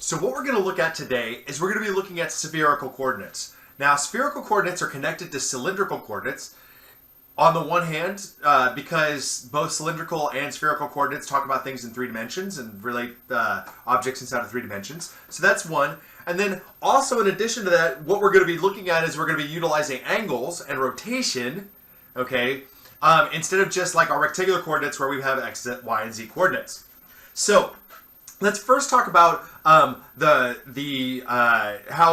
So what we're going to look at today is we're going to be looking at spherical coordinates. Now, spherical coordinates are connected to cylindrical coordinates. On the one hand, because both cylindrical and spherical coordinates talk about things in 3 dimensions and relate objects inside of 3 dimensions. So that's one. And then also in addition to that, what we're going to be looking at is we're going to be utilizing angles and rotation, okay, instead of just like our rectangular coordinates where we have x, y, and z coordinates. So let's first talk about how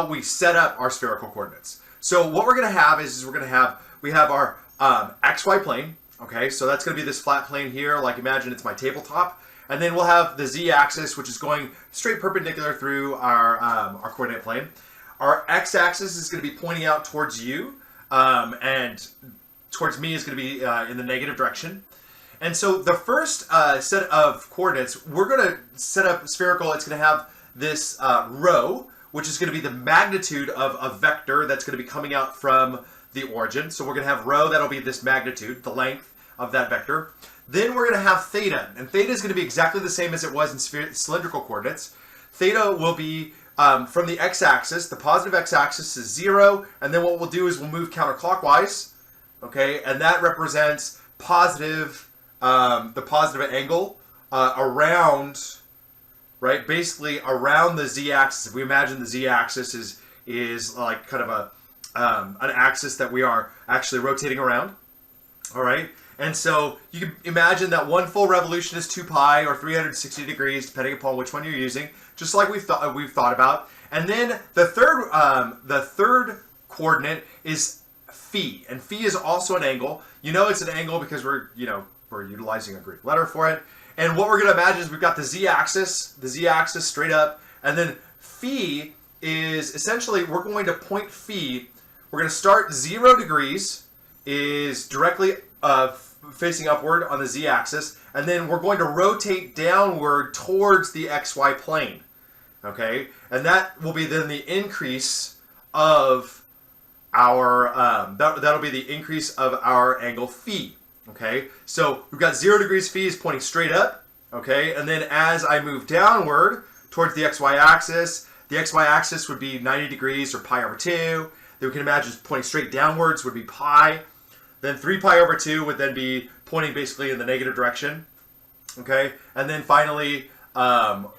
we set up our spherical coordinates. So what we're going to have is we have our xy plane, okay, so that's going to be this flat plane here, like imagine it's my tabletop, and then we'll have the z-axis, which is going straight perpendicular through our coordinate plane. Our x-axis is going to be pointing out towards you, and towards me is going to be in the negative direction. And so the first set of coordinates, we're going to set up spherical. It's going to have this rho, which is going to be the magnitude of a vector that's going to be coming out from the origin. So we're going to have rho, that'll be this magnitude, the length of that vector. Then we're going to have theta, and theta is going to be exactly the same as it was in cylindrical coordinates. Theta will be from the x-axis, the positive x-axis is 0, and then what we'll do is we'll move counterclockwise, okay, and that represents positive, the positive angle around, right, basically around the z-axis. If we imagine the z-axis is like kind of an axis that we are actually rotating around, all right? And so you can imagine that one full revolution is 2 pi or 360 degrees, depending upon which one you're using, just like we've thought about. And then the third coordinate is phi, and phi is also an angle. You know it's an angle because we're utilizing a Greek letter for it. And what we're going to imagine is we've got the z-axis straight up, and then phi is essentially, we're going to point phi. We're going to start 0 degrees is directly facing upward on the z-axis, and then we're going to rotate downward towards the xy plane, okay? And that will be then the increase of our, that'll be the increase of our angle phi, okay? So we've got 0 degrees phi is pointing straight up, okay? And then as I move downward towards the xy axis would be 90 degrees or pi over 2. Then we can imagine pointing straight downwards would be pi. Then 3 pi over 2 would then be pointing basically in the negative direction. Okay? And then finally,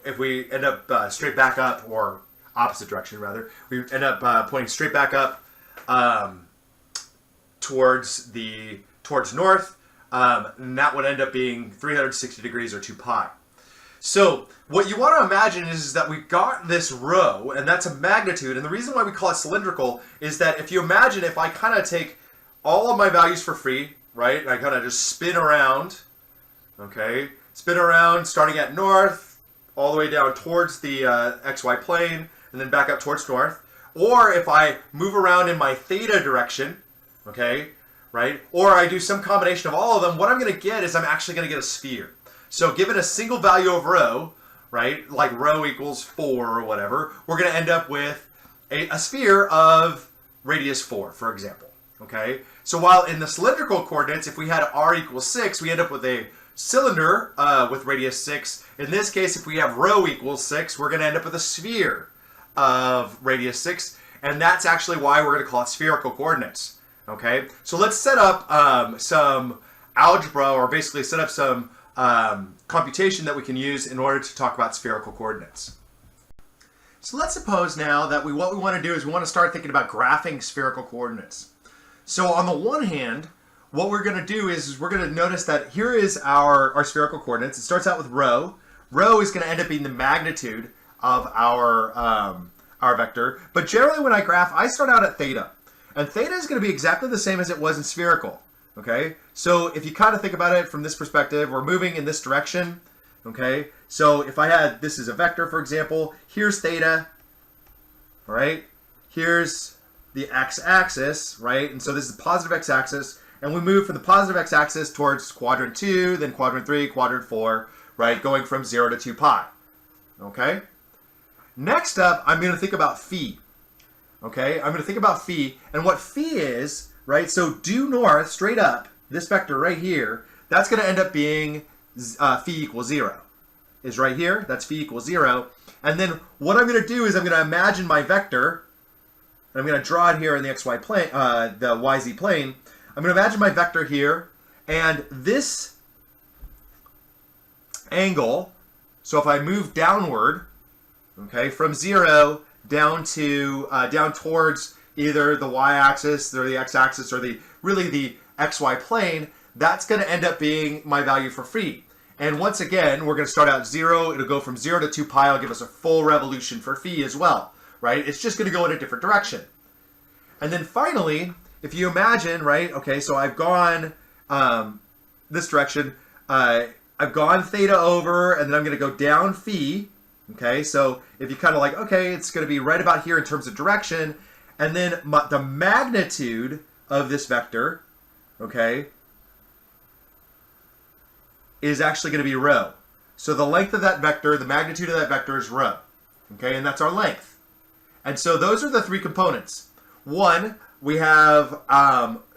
if we end up straight back up, or opposite direction rather, we end up pointing straight back up towards north, and that would end up being 360 degrees or 2 pi. So what you want to imagine is that we've got this rho, and that's a magnitude. And the reason why we call it cylindrical is that if you imagine, if I kind of take all of my values for free, right, and I kind of just spin around, okay, spin around starting at north, all the way down towards the xy plane, and then back up towards north. Or if I move around in my theta direction, okay, right, or I do some combination of all of them, what I'm going to get is I'm actually going to get a sphere. So given a single value of rho, right, like rho equals 4 or whatever, we're going to end up with a sphere of radius 4, for example. Okay? So while in the cylindrical coordinates, if we had r equals 6, we end up with a cylinder with radius 6. In this case, if we have rho equals 6, we're going to end up with a sphere of radius 6. And that's actually why we're going to call it spherical coordinates. Okay? So let's set up some algebra, or basically set up some computation that we can use in order to talk about spherical coordinates. So let's suppose now that what we want to do is we want to start thinking about graphing spherical coordinates. So on the one hand, what we're going to do is we're going to notice that here is our spherical coordinates. It starts out with rho. Rho is going to end up being the magnitude of our vector. But generally when I graph, I start out at theta. And theta is going to be exactly the same as it was in spherical. Okay, so if you kind of think about it from this perspective, we're moving in this direction. Okay, so if I had, this is a vector, for example, here's theta, all right? Here's the x-axis, right? And so this is the positive x-axis, and we move from the positive x-axis towards quadrant 2, then quadrant 3, quadrant 4, right? Going from 0 to 2 pi, okay? Next up, I'm going to think about phi, okay? I'm going to think about phi, and what phi is, right? So due north, straight up, this vector right here, that's going to end up being phi equals 0. Is right here. That's phi equals 0. And then what I'm going to do is I'm going to imagine my vector. And I'm going to draw it here in the xy plane, the yz plane. I'm going to imagine my vector here, and this angle. So if I move downward, okay, from 0 down to down towards either the y-axis or the x-axis or really the xy plane, that's going to end up being my value for phi. And once again, we're going to start out 0. It'll go from 0 to 2 pi. It'll give us a full revolution for phi as well, right? It's just going to go in a different direction. And then finally, if you imagine, right, okay, so I've gone this direction. I've gone theta over, and then I'm going to go down phi. Okay, so if you kind of like, okay, it's going to be right about here in terms of direction. And then the magnitude of this vector, okay, is actually going to be rho. So the length of that vector, the magnitude of that vector is rho. Okay, and that's our length. And so those are the three components. One, we have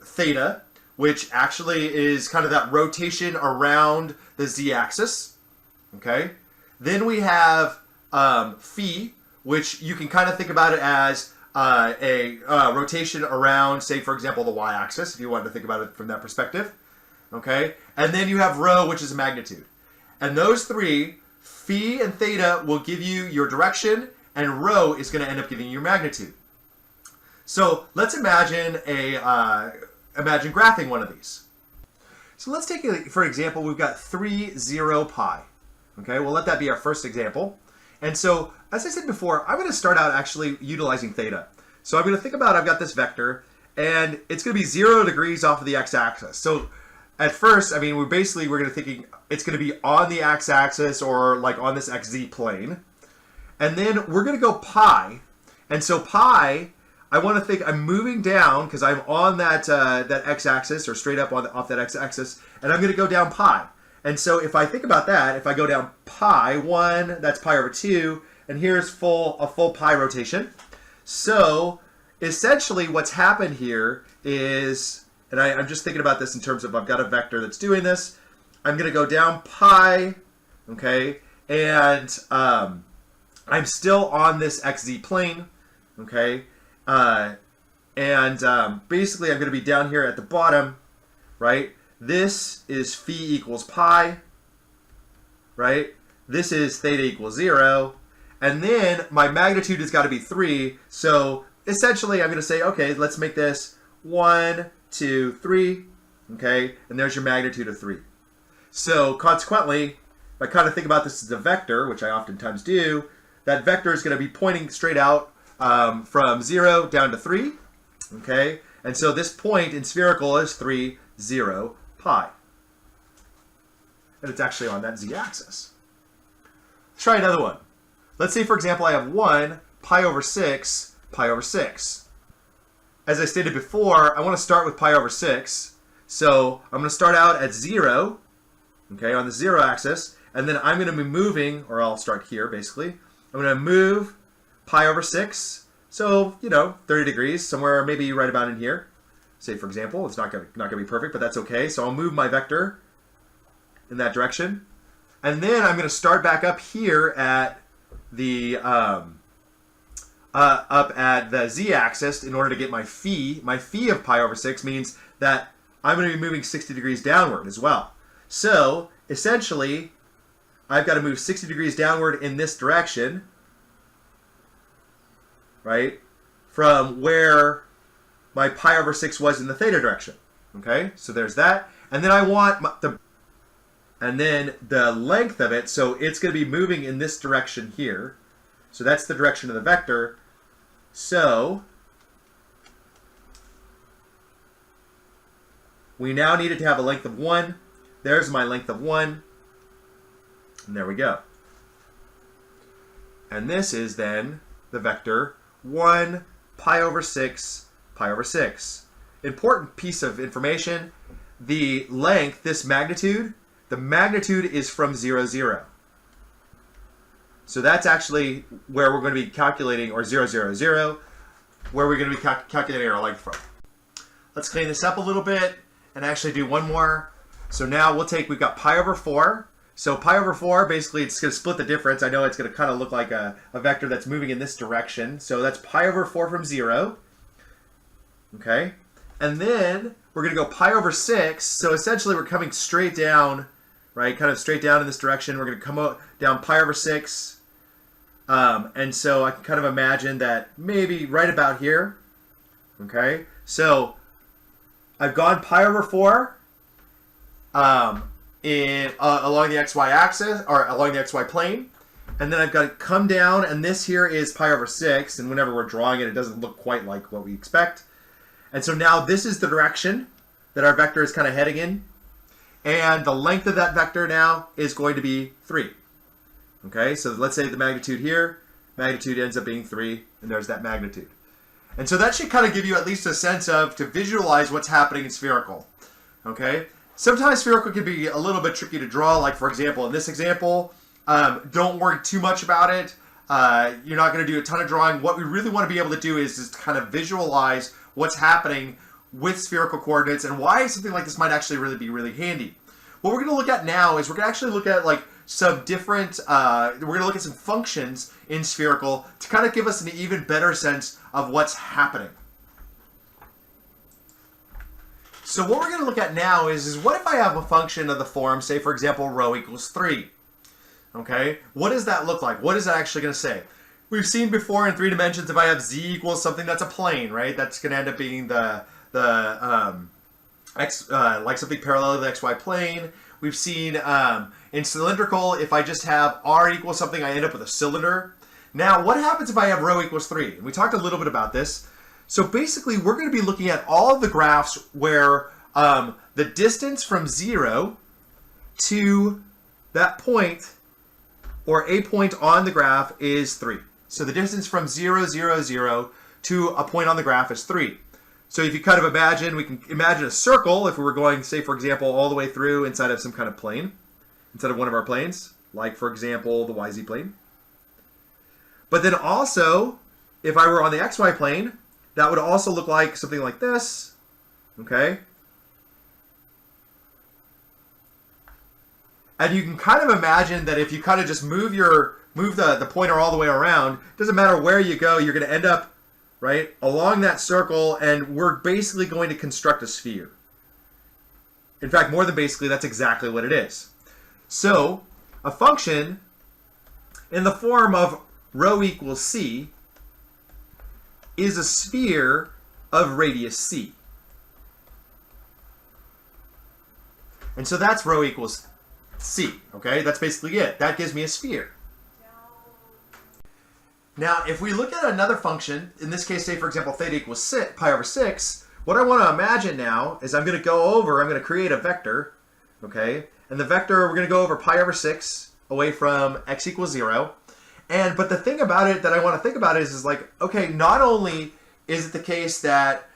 theta, which actually is kind of that rotation around the z-axis. Okay. Then we have phi, which you can kind of think about it as a rotation around, say, for example, the y-axis, if you wanted to think about it from that perspective. Okay. And then you have rho, which is a magnitude. And those three, phi and theta, will give you your direction, and rho is going to end up giving you your magnitude. So let's imagine imagine graphing one of these. So let's take, for example, we've got 3, 0, pi. Okay, we'll let that be our first example. And so, as I said before, I'm going to start out actually utilizing theta. So I'm going to think about, I've got this vector, and it's going to be 0 degrees off of the x-axis. So at first, I mean, we're going to thinking it's going to be on the x-axis or like on this xz plane. And then we're going to go pi. And so pi, I want to think I'm moving down because I'm on that that x-axis or straight up off that x-axis, and I'm going to go down pi. And so if I think about that, if I go down pi, 1, that's pi over 2, and here's a full pi rotation. So essentially what's happened here is, and I'm just thinking about this in terms of I've got a vector that's doing this. I'm going to go down pi, okay, and I'm still on this xz plane, okay, basically I'm going to be down here at the bottom, right? This is phi equals pi, right? This is theta equals 0. And then my magnitude has got to be 3. So essentially I'm going to say, okay, let's make this 1, 2, 3. Okay, and there's your magnitude of 3. So consequently, if I kind of think about this as a vector, which I oftentimes do, that vector is going to be pointing straight out from 0 down to 3. Okay, and so this point in spherical is 3, 0, pi. And it's actually on that z-axis. Let's try another one. Let's say, for example, I have 1, pi over 6, pi over 6. As I stated before, I want to start with pi over 6. So I'm going to start out at 0, okay, on the 0 axis, and then I'm going to be moving, or I'll start here, basically. I'm going to move pi over 6, so, 30 degrees, somewhere maybe right about in here. Say, for example, it's not going to be perfect, but that's okay. So I'll move my vector in that direction. And then I'm going to start back up here at the up at the z-axis in order to get my phi. My phi of pi over 6 means that I'm going to be moving 60 degrees downward as well. So essentially, I've got to move 60 degrees downward in this direction, right, from where my pi over 6 was in the theta direction. Okay, so there's that. And then I want and then the length of it, so it's going to be moving in this direction here. So that's the direction of the vector. So we now need it to have a length of 1. There's my length of 1. And there we go. And this is then the vector 1, pi over 6, pi over 6. Important piece of information, the length, this magnitude, the magnitude is from 0, 0. So that's actually where we're going to be calculating, or 0, 0, 0, where we're going to be calculating our length from. Let's clean this up a little bit and actually do one more. So now we've got pi over 4. So pi over 4, basically it's going to split the difference. I know it's going to kind of look like a vector that's moving in this direction. So that's pi over 4 from 0. Okay? And then we're going to go pi over 6. So essentially we're coming straight down, right? Kind of straight down in this direction. We're going to come down pi over 6. And so I can kind of imagine that maybe right about here. Okay? So I've gone pi over 4 along the xy axis, or along the xy plane. And then I've got to come down, and this here is pi over 6. And whenever we're drawing it, it doesn't look quite like what we expect. And so now this is the direction that our vector is kind of heading in. And the length of that vector now is going to be 3. Okay, so let's say the magnitude here, magnitude ends up being 3, and there's that magnitude. And so that should kind of give you at least a sense of, to visualize what's happening in spherical. Okay, sometimes spherical can be a little bit tricky to draw, like for example, in this example, don't worry too much about it. You're not going to do a ton of drawing. What we really want to be able to do is just kind of visualize what's happening with spherical coordinates and why something like this might actually be really handy. What we're going to look at now is we're going to actually look at like some different, we're going to look at some functions in spherical to kind of give us an even better sense of what's happening. So what we're going to look at now is what if I have a function of the form, say for example, rho equals 3. Okay, what does that look like? What is that actually going to say? We've seen before in 3 dimensions, if I have z equals something that's a plane, right? That's going to end up being like something parallel to the xy plane. We've seen in cylindrical, if I just have r equals something, I end up with a cylinder. Now, what happens if I have rho equals 3? And we talked a little bit about this. So basically, we're going to be looking at all of the graphs where the distance from 0 to that point, or a point on the graph, is 3. So the distance from 0, 0, 0 to a point on the graph is 3. So if you kind of imagine, we can imagine a circle if we were going, say, for example, all the way through inside of some kind of plane, inside of one of our planes, like, for example, the YZ plane. But then also, if I were on the XY plane, that would also look like something like this, okay? And you can kind of imagine that if you kind of just move the pointer all the way around, doesn't matter where you go, you're going to end up right along that circle, and we're basically going to construct a sphere. In fact, more than basically, that's exactly what it is. So a function in the form of rho equals c is a sphere of radius c. And so that's rho equals c, okay? That's basically it. That gives me a sphere. Now, if we look at another function, in this case, say, for example, theta equals pi over 6, what I want to imagine now is I'm going to create a vector, okay? And the vector, we're going to go over pi over 6 away from x equals 0. But the thing about it that I want to think about is like, okay, not only is it the case that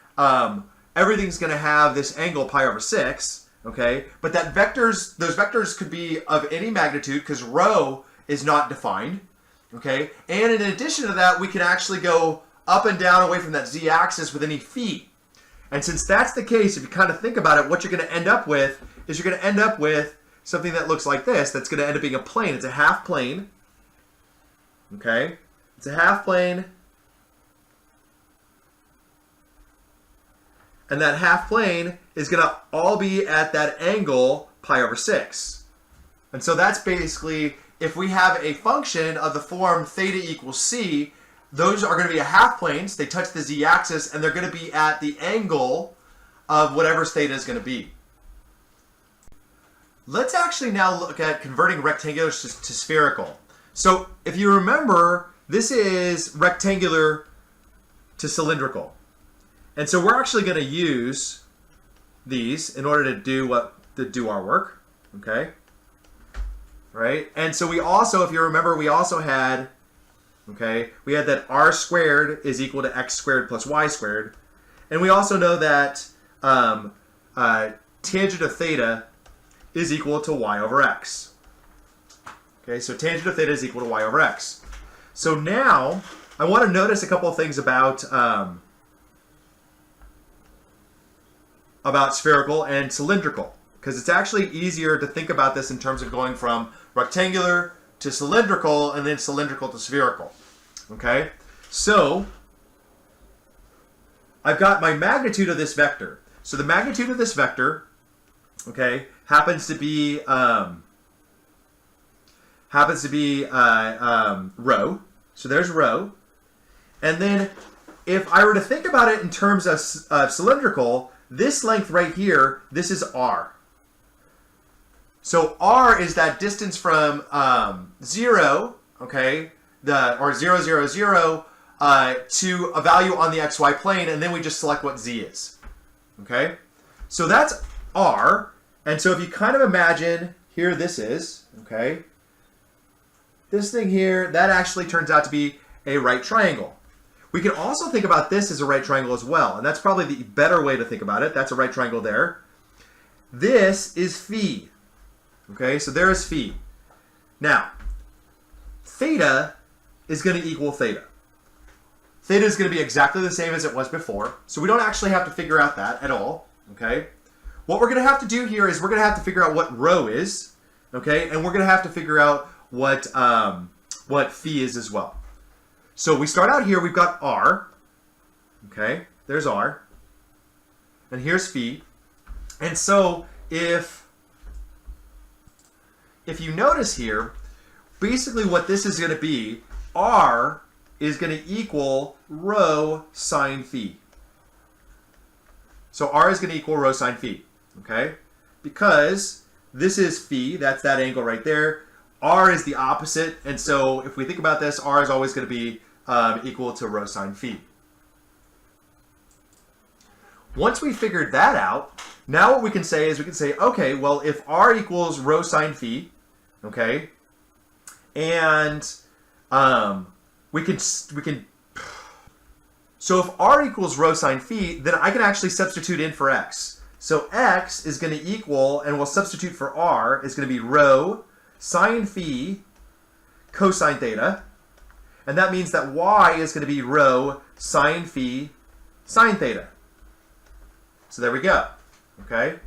everything's going to have this angle pi over 6, okay? But that those vectors could be of any magnitude because rho is not defined. Okay, and in addition to that, we can actually go up and down away from that z-axis with any feet. And since that's the case, if you kind of think about it, what you're going to end up with is you're going to end up with something that looks like this. That's going to end up being a plane. It's a half plane. Okay, it's a half plane. And that half plane is going to all be at that angle pi over 6. And so that's basically, if we have a function of the form theta equals c, those are going to be a half planes. They touch the z-axis, and they're going to be at the angle of whatever theta is going to be. Let's actually now look at converting rectangular to spherical. So if you remember, this is rectangular to cylindrical. And so we're actually going to use these in order to do our work. Okay? Right? And so we also, if you remember, we also had, okay, we had that r squared is equal to x squared plus y squared. And we also know that tangent of theta is equal to y over x. Okay, so tangent of theta is equal to y over x. So now I want to notice a couple of things about spherical and cylindrical. because it's actually easier to think about this in terms of going from rectangular to cylindrical and then cylindrical to spherical. Okay, so I've got my magnitude of this vector. So the magnitude of this vector, okay, happens to be rho. So there's rho. And then if I were to think about it in terms of cylindrical, this length right here, this is r. So r is that distance from 0, okay, or 0, 0, 0, to a value on the xy plane, and then we just select what z is. Okay, so that's r. And so if you kind of imagine here, this is, okay, this thing here, that actually turns out to be a right triangle. We can also think about this as a right triangle as well, and that's probably the better way to think about it. That's a right triangle there. This is phi. Okay, so there is phi. Now, theta is going to equal theta. Theta is going to be exactly the same as it was before, so we don't actually have to figure out that at all. Okay, what we're going to have to do here is we're going to have to figure out what rho is, okay, and we're going to have to figure out what phi is as well. So we start out here, we've got r, okay, there's r, and here's phi. And so if you notice here, basically what this is going to be, r is going to equal rho sine phi. So r is going to equal rho sine phi, okay? Because this is phi, that's that angle right there. R is the opposite, and so if we think about this, r is always going to be equal to rho sine phi. Once we figured that out, now what we can say is we can say, okay, well, if r equals rho sine phi, okay, and we can so if r equals rho sine phi, then I can actually substitute in for x. So x is going to equal, and we'll substitute for r, is going to be rho sine phi cosine theta, and that means that y is going to be rho sine phi sine theta. So there we go. Okay.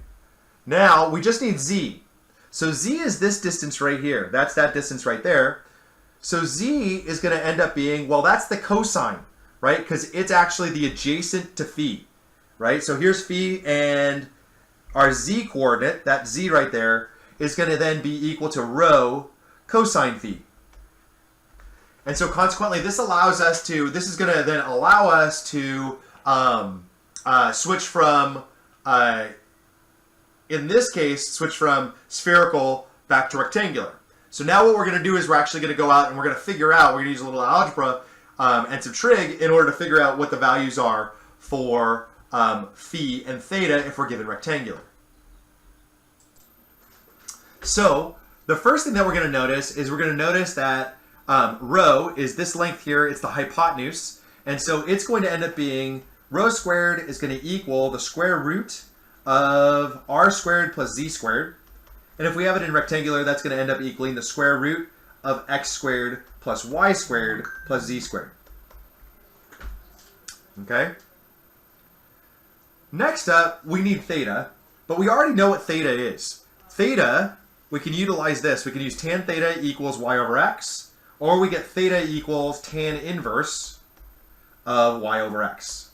Now we just need z. So z is this distance right here. That's that distance right there. So z is going to end up being, well, that's the cosine, right? Because it's actually the adjacent to phi, right? So here's phi, and our z coordinate, that z right there, is going to then be equal to rho cosine phi. And so consequently, this is going to then allow us to switch from, in this case, switch from spherical back to rectangular. So now what we're going to do is we're actually going to go out and we're going to figure out, we're going to use a little algebra and some trig in order to figure out what the values are for phi and theta if we're given rectangular. So the first thing that we're going to notice is we're going to notice that rho is this length here. It's the hypotenuse. And so it's going to end up being rho squared is going to equal the square root of r squared plus z squared. And if we have it in rectangular, that's going to end up equaling the square root of x squared plus y squared plus z squared. Okay? Next up, we need theta, but we already know what theta is. Theta, we can utilize this. We can use tan theta equals y over x, or we get theta equals tan inverse of y over x.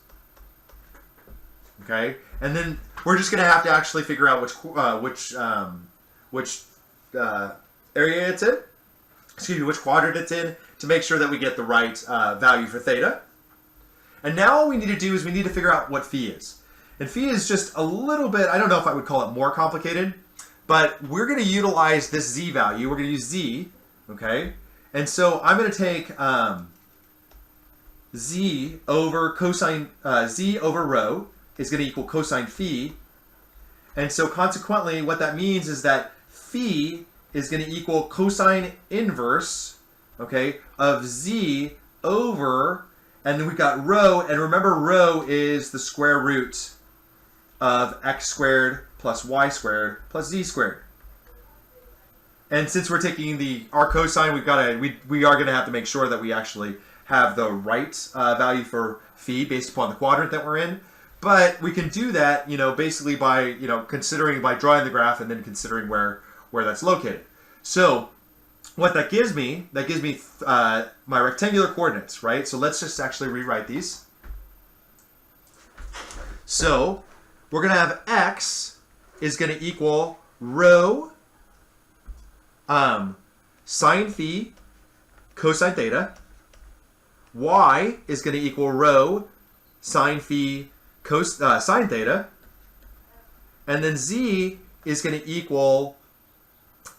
Okay? And then we're just going to have to actually figure out which area it's in, which quadrant it's in, to make sure that we get the right value for theta. And now all we need to do is we need to figure out what phi is. And phi is just a little bit, I don't know if I would call it more complicated, but we're going to utilize this z value. We're going to use z, okay? And so I'm going to take z over cosine, z over rho is going to equal cosine phi. And so consequently, what that means is that phi is going to equal cosine inverse, okay, of z over, and then we've got rho, and remember rho is the square root of x squared plus y squared plus z squared. And since we're taking our cosine, we are going to have to make sure that we actually have the right value for phi based upon the quadrant that we're in. But we can do that, basically by, by drawing the graph and then considering where that's located. So what that gives me my rectangular coordinates, right? So let's just actually rewrite these. So we're going to have x is going to equal rho sine phi cosine theta. Y is going to equal rho sine phi sine theta. And then z is going to equal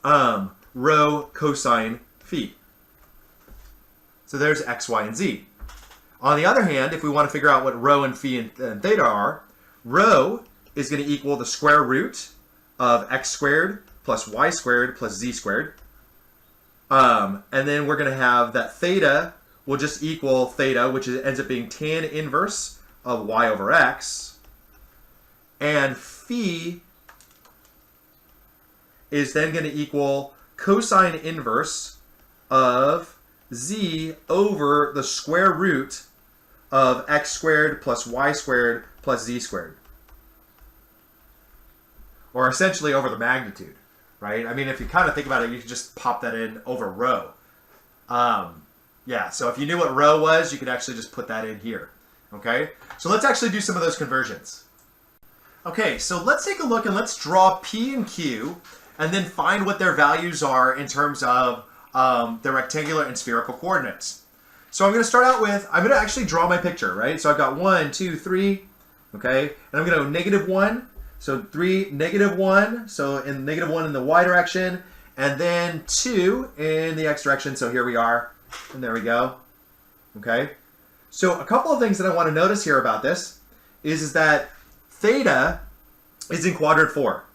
rho cosine phi. So there's x, y, and z. On the other hand, if we want to figure out what rho and phi and theta are, rho is going to equal the square root of x squared plus y squared plus z squared. And then we're going to have that theta will just equal theta, which ends up being tan inverse of y over x. And phi is then going to equal cosine inverse of z over the square root of x squared plus y squared plus z squared. Or essentially over the magnitude, right? I mean, if you kind of think about it, you can just pop that in over rho. Yeah, so if you knew what rho was, you could actually just put that in here, okay? So let's actually do some of those conversions. Okay, so let's take a look and let's draw P and Q and then find what their values are in terms of the rectangular and spherical coordinates. So I'm going to start out with, I'm going to actually draw my picture, right? So I've got 1, 2, 3, okay? And I'm going to go -1, so 3, -1, so in -1 in the y direction, and then 2 in the x direction, so here we are, and there we go, okay? So a couple of things that I want to notice here about this is that theta is in quadrant 4.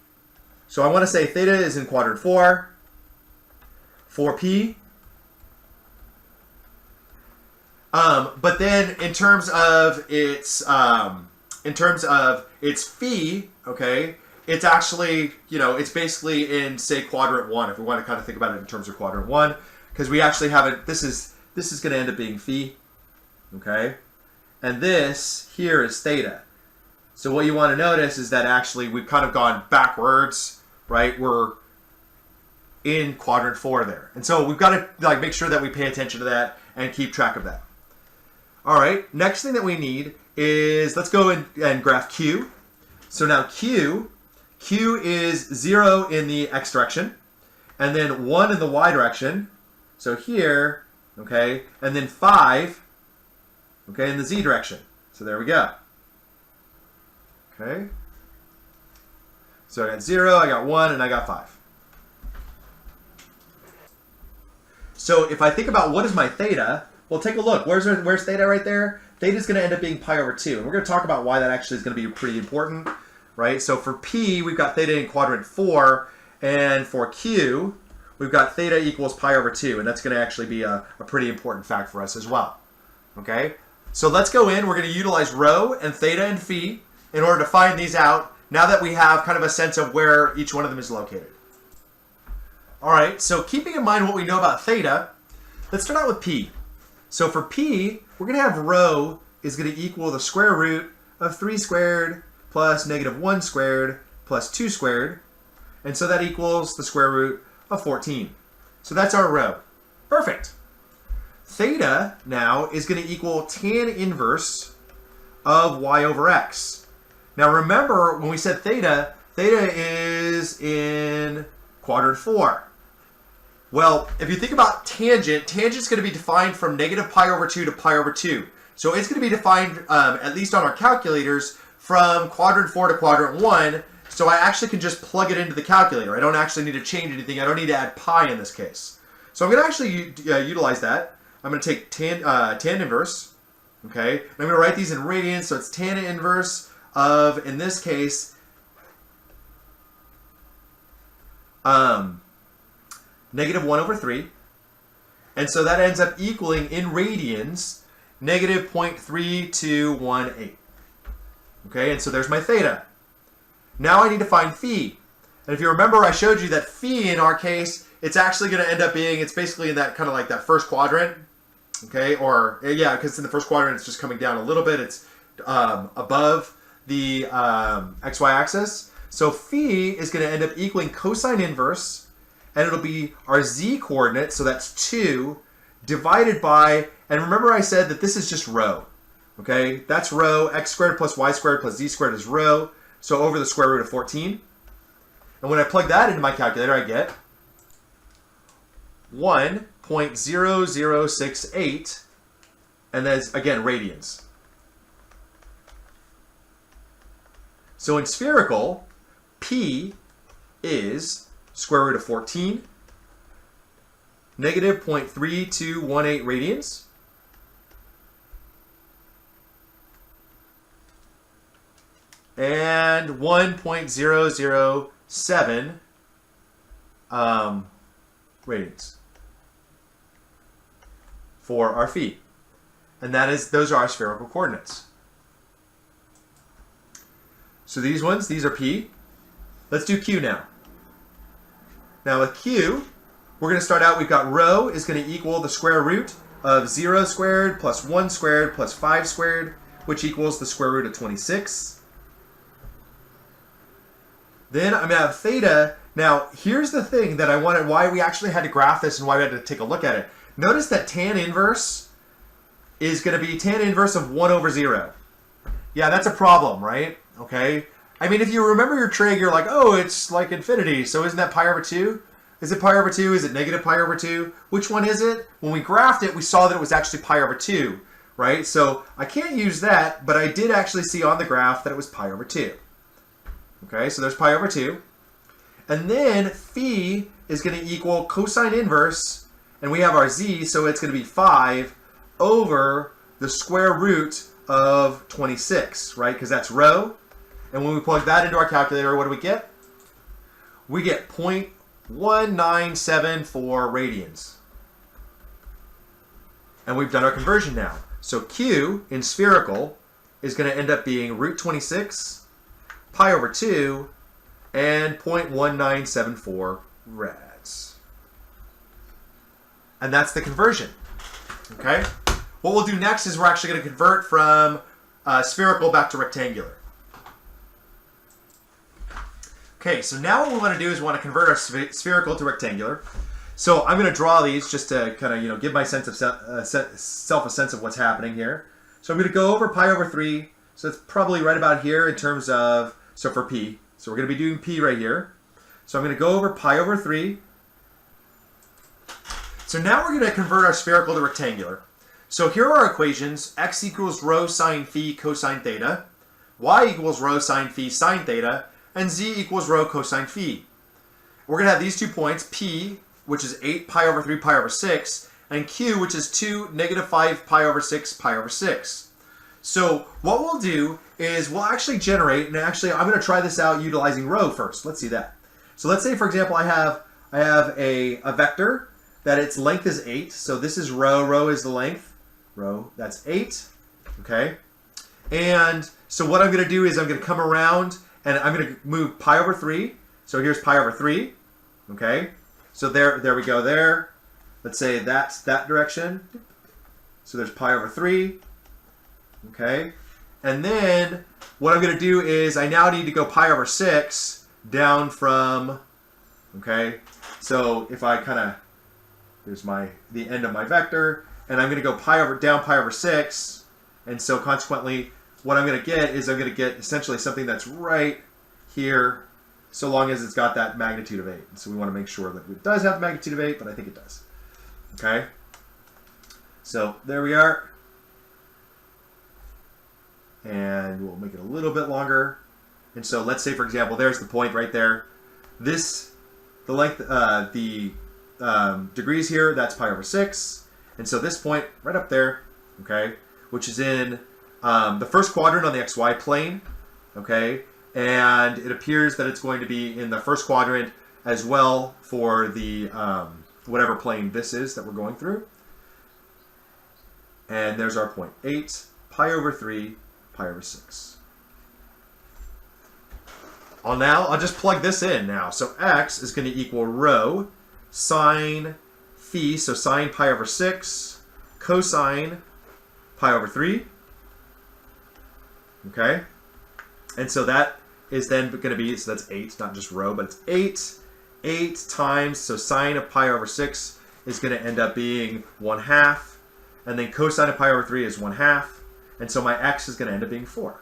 So I want to say theta is in quadrant 4 for P. But then in terms of its phi, okay, it's actually, it's basically in, say, quadrant 1, if we want to kind of think about it in terms of quadrant 1, because we actually have it, this is going to end up being phi, okay? And this here is theta. So what you want to notice is that actually we've kind of gone backwards, right? We're in quadrant 4 there. And so we've got to make sure that we pay attention to that and keep track of that. All right, next thing that we need is, let's go and graph Q. So now Q is 0 in the x direction, and then 1 in the y direction. So here, okay, and then 5, okay, in the z direction. So there we go. Okay. So I got 0, I got 1, and I got 5. So if I think about what is my theta, well, take a look. Where's theta right there? Theta is going to end up being pi over 2. And we're going to talk about why that actually is going to be pretty important, right? So for P, we've got theta in quadrant 4. And for Q, we've got theta equals pi over 2. And that's going to actually be a pretty important fact for us as well. Okay? So let's go in. We're going to utilize rho and theta and phi in order to find these out now that we have kind of a sense of where each one of them is located. All right, so keeping in mind what we know about theta, let's start out with P. So for P, we're going to have rho is going to equal the square root of 3 squared plus -1 squared plus 2 squared. And so that equals the square root of 14. So that's our rho. Perfect. Theta now is going to equal tan inverse of y over x. Now remember, when we said theta is in quadrant 4. Well, if you think about tangent is going to be defined from -pi over 2 to pi over 2. So it's going to be defined, at least on our calculators, from quadrant 4 to quadrant 1. So I actually can just plug it into the calculator. I don't actually need to change anything. I don't need to add pi in this case. So I'm going to actually utilize that. I'm going to take tan inverse. Okay, and I'm going to write these in radians. So it's tan inverse of, in this case, -1 over 3. And so that ends up equaling, in radians, -0.3218. Okay, and so there's my theta. Now I need to find phi. And if you remember, I showed you that phi, in our case, it's actually going to end up being, it's basically in that kind of like that first quadrant. Okay, or, yeah, because in the first quadrant, it's just coming down a little bit. It's above the xy axis. So phi is going to end up equaling cosine inverse, and it'll be our z coordinate, so that's 2, divided by, and remember I said that this is just rho. Okay, that's rho, x squared plus y squared plus z squared is rho, so over the square root of 14. And when I plug that into my calculator, I get 1.0068, and that's, again, radians. So in spherical, P is square root of 14, negative 0.3218 radians. And 1.007 radians for our phi. And those are our spherical coordinates. So these are P. Let's do Q now. Now with Q, we're going to start out, we've got rho is going to equal the square root of 0 squared plus 1 squared plus 5 squared, which equals the square root of 26. Then I'm going to have theta. Now, here's the thing that I wanted, why we actually had to graph this and why we had to take a look at it. Notice that tan inverse is going to be tan inverse of 1 over 0. Yeah, that's a problem, right? Okay. I mean, if you remember your trig, you're like, oh, it's like infinity, so isn't that pi over 2? Is it pi over 2? Is it negative pi over 2? Which one is it? When we graphed it, we saw that it was actually pi over 2, right? So I can't use that, but I did actually see on the graph that it was pi over 2. Okay, so there's pi over 2. And then phi is going to equal cosine inverse, and we have our z, so it's going to be 5 over the square root of 26, right? Because that's rho. And when we plug that into our calculator, what do we get? We get 0.1974 radians. And we've done our conversion now. So Q in spherical is going to end up being root 26, pi over 2, and 0.1974 rads. And that's the conversion. Okay? What we'll do next is we're actually going to convert from spherical back to rectangular. Okay, so now what we want to do is we want to convert our spherical to rectangular. So I'm going to draw these just to kind of, give my sense of self a sense of what's happening here. So I'm going to go over pi over 3. So it's probably right about here in terms of, so for p. So we're going to be doing p right here. So I'm going to go over pi over 3. So now we're going to convert our spherical to rectangular. So here are our equations. X equals rho sine phi cosine theta. Y equals rho sine phi sine theta. And z equals rho cosine phi. We're going to have these 2 points, p, which is 8 pi over 3 pi over 6, and q, which is 2 negative 5 pi over 6 pi over 6. So what we'll do is we'll actually generate, and actually I'm going to try this out utilizing rho first. Let's see that. So let's say, for example, I have a vector that its length is 8. So this is rho. Rho is the length. Rho, that's 8. Okay. And so what I'm going to do is I'm going to come around and I'm going to move pi over 3. So here's pi over 3. Okay. So there we go there. Let's say that's that direction. So there's pi over 3. Okay. And then what I'm going to do is I now need to go pi over 6 down from, okay. So if I kind of, here's the end of my vector, and I'm going to go down pi over 6. And so consequently, what I'm going to get is I'm going to get essentially something that's right here, so long as it's got that magnitude of 8. So we want to make sure that it does have the magnitude of 8, but I think it does. Okay? So there we are. And we'll make it a little bit longer. And so let's say, for example, there's the point right there. The length, degrees here, that's pi over 6. And so this point right up there, okay, which is in the first quadrant on the xy plane, okay, and it appears that it's going to be in the first quadrant as well for the whatever plane this is that we're going through. And there's our point, 8 pi over 3 pi over 6. I'll just plug this in now. So x is going to equal rho sine phi, so sine pi over 6, cosine pi over 3. Okay? And so that is then going to be, so that's 8, not just rho, but it's 8. 8 times, so sine of pi over 6 is going to end up being 1/2. And then cosine of pi over 3 is 1/2. And so my x is going to end up being 4.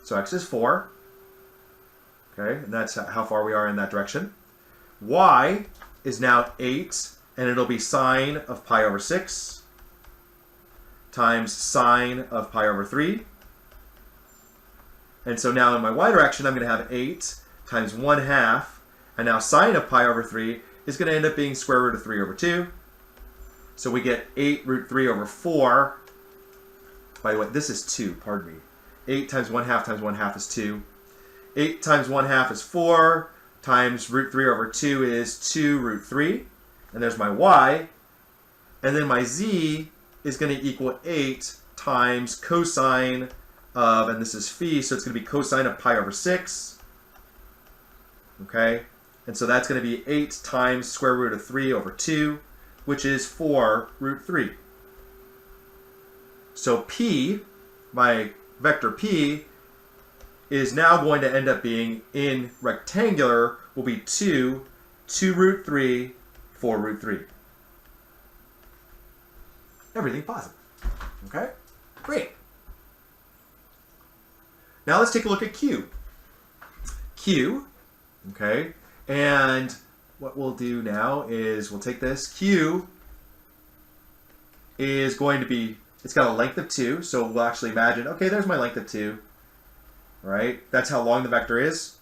So x is 4. Okay, and that's how far we are in that direction. Y is now 8, and it'll be sine of pi over 6 times sine of pi over 3. And so now in my y direction, I'm going to have 8 times 1/2. And now sine of pi over 3 is going to end up being square root of 3 over 2. So we get 8 root 3 over 4. By the way, this is 2, pardon me. 8 times 1/2 times 1/2 is 2. 8 times 1/2 is 4. Times root 3 over 2 is 2 root 3. And there's my y. And then my z is going to equal 8 times cosine of, and this is phi, so it's going to be cosine of pi over 6. Okay? And so that's going to be 8 times square root of 3 over 2, which is 4 root 3. So p, my vector p, is now going to end up being, in rectangular, will be 2 root 3, 4 root 3. Everything positive. Okay? Great. Now let's take a look at q. Q, okay, and what we'll do now is we'll take this. Q is going to be, it's got a length of 2, so we'll actually imagine, okay, there's my length of 2. Right? That's how long the vector is.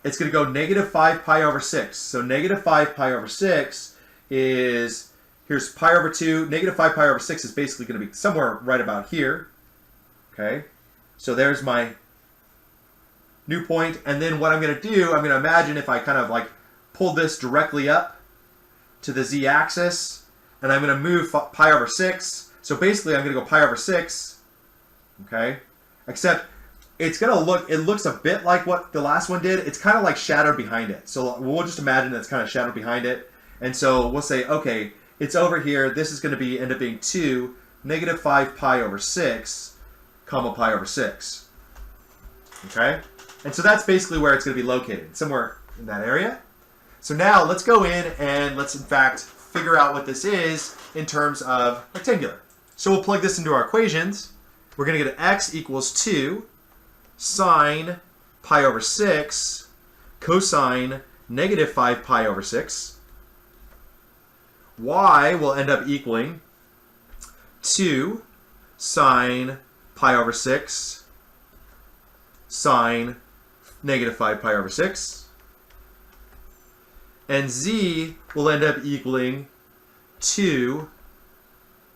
It's going to go negative 5 pi over 6. So negative 5 pi over 6 is, here's pi over 2. Negative 5 pi over 6 is basically going to be somewhere right about here. Okay? So there's my new point. And then what I'm going to do, I'm going to imagine if I kind of like pull this directly up to the z-axis, and I'm going to move pi over 6. So basically I'm going to go pi over 6. Okay? Except it's going to look, it looks a bit like what the last one did. It's kind of like shadowed behind it. So we'll just imagine it's kind of shadowed behind it. And so we'll say, okay, it's over here. This is going to be end up being 2, negative 5 pi over 6, comma pi over 6. Okay? And so that's basically where it's going to be located, somewhere in that area. So now let's go in and let's in fact figure out what this is in terms of rectangular. So we'll plug this into our equations. We're going to get x equals 2 sine pi over 6 cosine negative 5 pi over 6. Y will end up equaling 2 sine pi over 6 sine negative 5 pi over 6. And z will end up equaling 2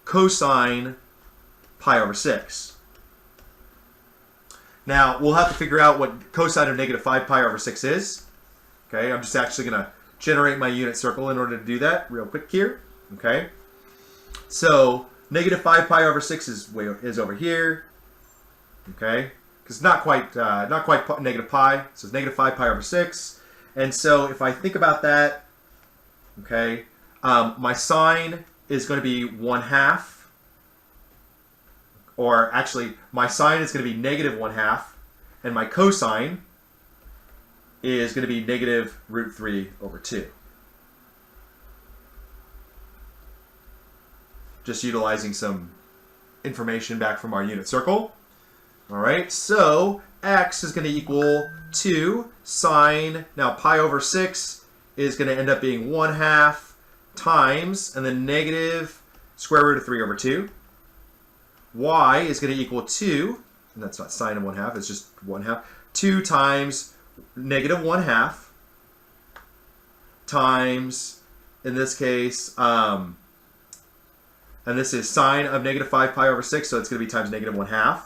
cosine pi over 6. Now, we'll have to figure out what cosine of negative 5 pi over 6 is. Okay, I'm just actually going to generate my unit circle in order to do that real quick here. Okay, so negative 5 pi over 6 is over here. Okay, because not quite negative pi, so it's negative 5 pi over 6. And so if I think about that, okay, my sine is going to be 1/2. Or actually, my sine is going to be negative 1/2, and my cosine is going to be negative root 3 over 2. Just utilizing some information back from our unit circle. All right, so x is going to equal 2 sine, now pi over 6 is going to end up being 1/2 times, and then negative square root of 3 over 2. Y is going to equal 2, and that's not sine of 1/2, it's just 1/2. 2 times negative 1/2 times, in this case, and this is sine of negative 5 pi over 6, so it's going to be times negative 1/2.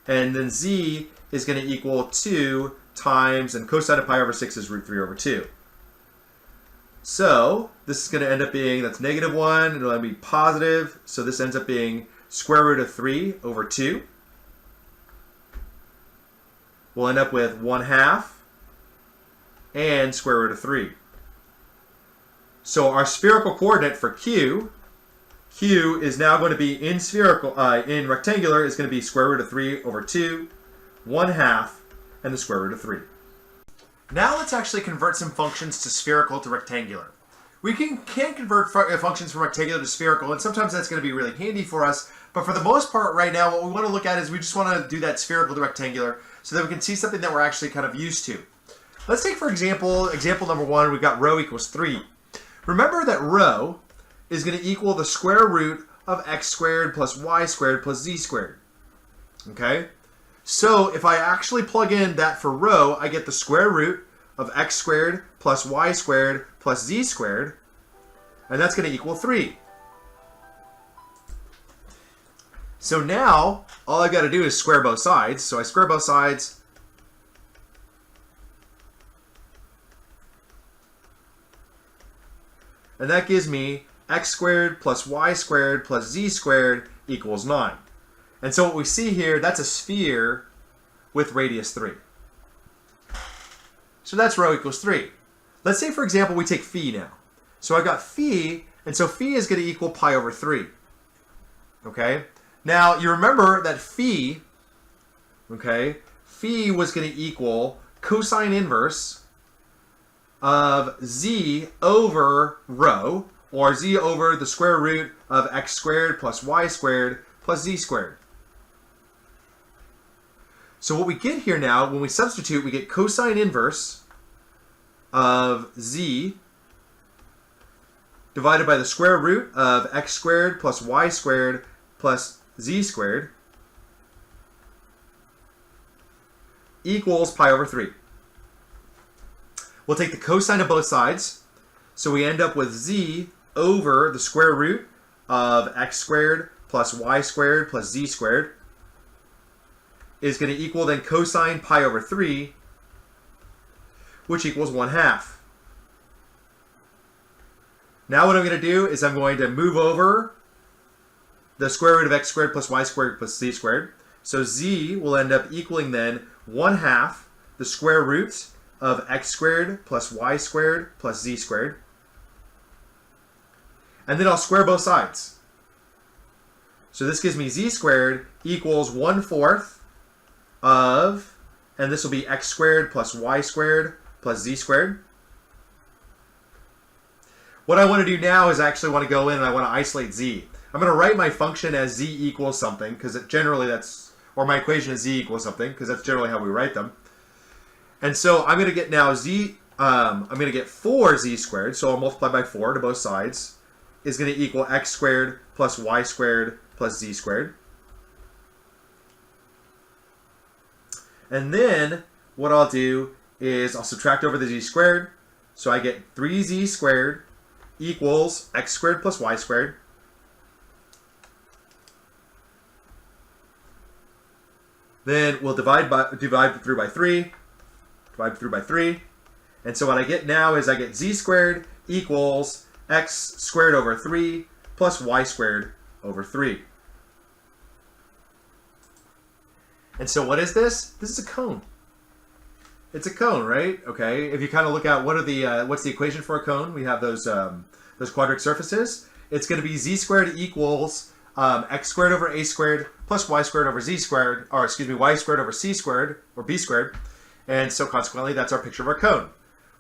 And then z is going to equal 2 times, and cosine of pi over 6 is root 3 over 2. So this is going to end up being, that's negative 1, it'll be positive, so this ends up being square root of 3 over 2. We'll end up with 1/2 and square root of 3. So our spherical coordinate for Q is now going to be in spherical, in rectangular is going to be square root of 3 over 2, 1/2, and the square root of 3. Now let's actually convert some functions to spherical to rectangular. We can convert functions from rectangular to spherical, and sometimes that's going to be really handy for us, but for the most part right now what we want to look at is we just want to do that spherical to rectangular so that we can see something that we're actually kind of used to. Let's take, for example number 1, we've got rho equals 3. Remember that rho is going to equal the square root of x squared plus y squared plus z squared. Okay? So if I actually plug in that for rho, I get the square root of x squared plus y squared plus z squared, and that's going to equal 3. So now, all I got to do is square both sides. So I square both sides. And that gives me x squared plus y squared plus z squared equals 9. And so what we see here, that's a sphere with radius 3. So that's rho equals 3. Let's say, for example, we take phi now. So I got phi, and so phi is going to equal pi over 3. Okay? Now, you remember that phi, okay, phi was going to equal cosine inverse of z over rho, or z over the square root of x squared plus y squared plus z squared. So what we get here now, when we substitute, we get cosine inverse of z divided by the square root of x squared plus y squared plus z squared equals pi over 3. We'll take the cosine of both sides, so we end up with z over the square root of x squared plus y squared plus z squared is going to equal then cosine pi over 3, which equals 1/2. Now what I'm going to do is I'm going to move over the square root of x squared plus y squared plus z squared. So z will end up equaling then 1/2 the square root of x squared plus y squared plus z squared. And then I'll square both sides. So this gives me z squared equals 1/4 of, and this will be x squared plus y squared plus z squared. What I want to do now is I actually want to go in and I want to isolate z. I'm going to write my function as z equals something, because generally that's, or my equation is z equals something, because that's generally how we write them. And so I'm going to get now z, I'm going to get 4z squared, so I'll multiply by 4 to both sides, is going to equal x squared plus y squared plus z squared. And then what I'll do is I'll subtract over the z squared, so I get 3z squared equals x squared plus y squared. Then we'll divide through by 3. And so what I get now is I get z squared equals x squared over 3 plus y squared over 3. And so what is this? This is a cone. It's a cone, right? Okay. If you kind of look at what's the equation for a cone, we have those quadratic surfaces. It's going to be z squared equals x squared over a squared plus y squared over z squared, or excuse me, y squared over c squared, or b squared. And so consequently, that's our picture of our cone,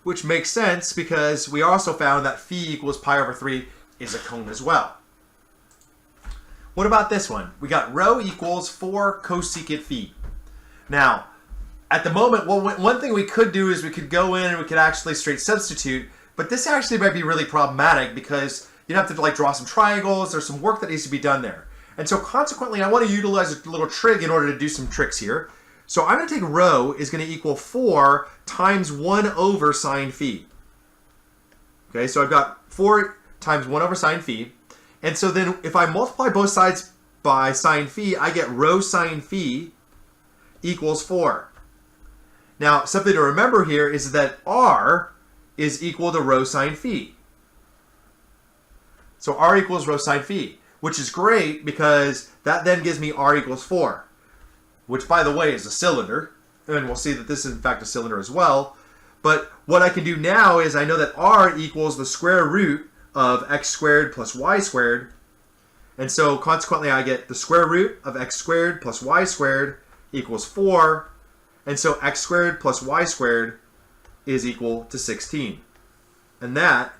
which makes sense because we also found that phi equals pi over 3 is a cone as well. What about this one? We got rho equals 4 cosecant phi. Now, at the moment, well, one thing we could do is we could go in and we could actually straight substitute, but this actually might be really problematic because you'd have to like draw some triangles. There's some work that needs to be done there. And so consequently, I want to utilize a little trig in order to do some tricks here. So I'm going to take rho is going to equal 4 times 1 over sine phi. Okay, so I've got 4 times 1 over sine phi. And so then if I multiply both sides by sine phi, I get rho sine phi equals 4. Now, something to remember here is that r is equal to rho sine phi. So r equals rho sine phi, which is great because that then gives me r equals 4, which, by the way, is a cylinder. And we'll see that this is, in fact, a cylinder as well. But what I can do now is I know that r equals the square root of x squared plus y squared. And so, consequently, I get the square root of x squared plus y squared equals 4. And so x squared plus y squared is equal to 16. And that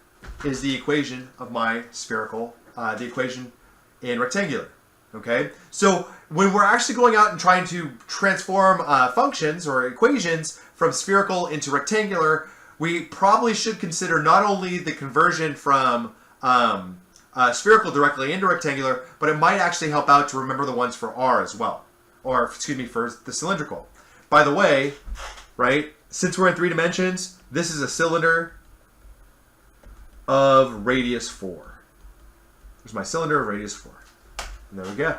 is the equation of my spherical, the equation in rectangular. Okay? So when we're actually going out and trying to transform functions or equations from spherical into rectangular, we probably should consider not only the conversion from spherical directly into rectangular, but it might actually help out to remember the ones for R as well. Or, excuse me, for the cylindrical. By the way, right, since we're in 3 dimensions, this is a cylinder of radius 4. There's my cylinder of radius 4. And there we go.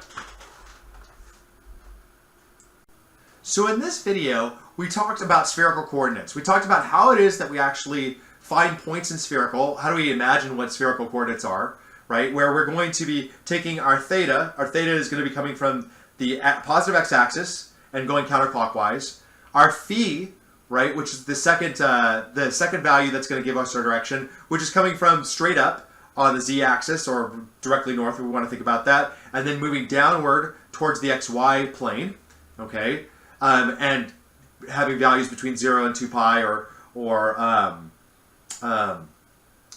So in this video, we talked about spherical coordinates. We talked about how it is that we actually find points in spherical. How do we imagine what spherical coordinates are, right? Where we're going to be taking our theta. Our theta is going to be coming from the positive x-axis and going counterclockwise. Our phi, right, which is the second value that's going to give us our direction, which is coming from straight up on the z-axis or directly north. We want to think about that, and then moving downward towards the xy plane, okay, and having values between 0 and 2 pi, or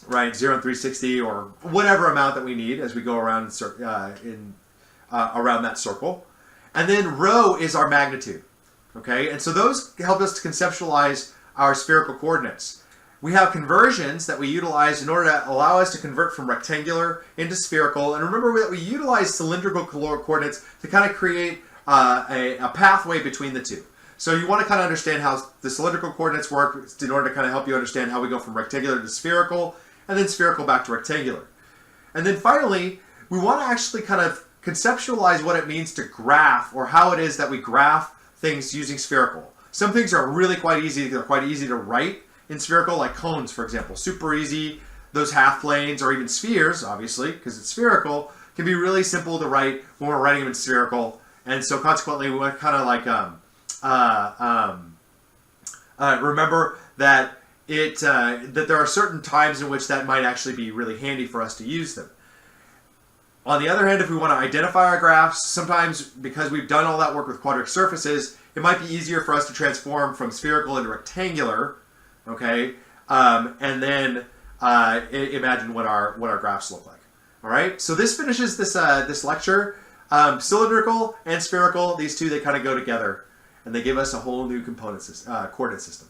right, 0 and 360, or whatever amount that we need as we go around around that circle. And then rho is our magnitude. Okay, and so those help us to conceptualize our spherical coordinates. We have conversions that we utilize in order to allow us to convert from rectangular into spherical. And remember that we utilize cylindrical coordinates to kind of create a pathway between the two. So you want to kind of understand how the cylindrical coordinates work in order to kind of help you understand how we go from rectangular to spherical, and then spherical back to rectangular. And then finally, we want to actually kind of conceptualize what it means to graph, or how it is that we graph things using spherical. Some things are really quite easy. They're quite easy to write in spherical, like cones, for example. Super easy. Those half planes, or even spheres, obviously, because it's spherical, can be really simple to write when we're writing them in spherical. And so consequently, we want to kind of like remember that that there are certain times in which that might actually be really handy for us to use them. On the other hand, if we want to identify our graphs, sometimes because we've done all that work with quadratic surfaces, it might be easier for us to transform from spherical into rectangular, okay, and then imagine what our graphs look like. All right, so this finishes this this lecture. Cylindrical and spherical, these two, they kind of go together, and they give us a whole new coordinate system.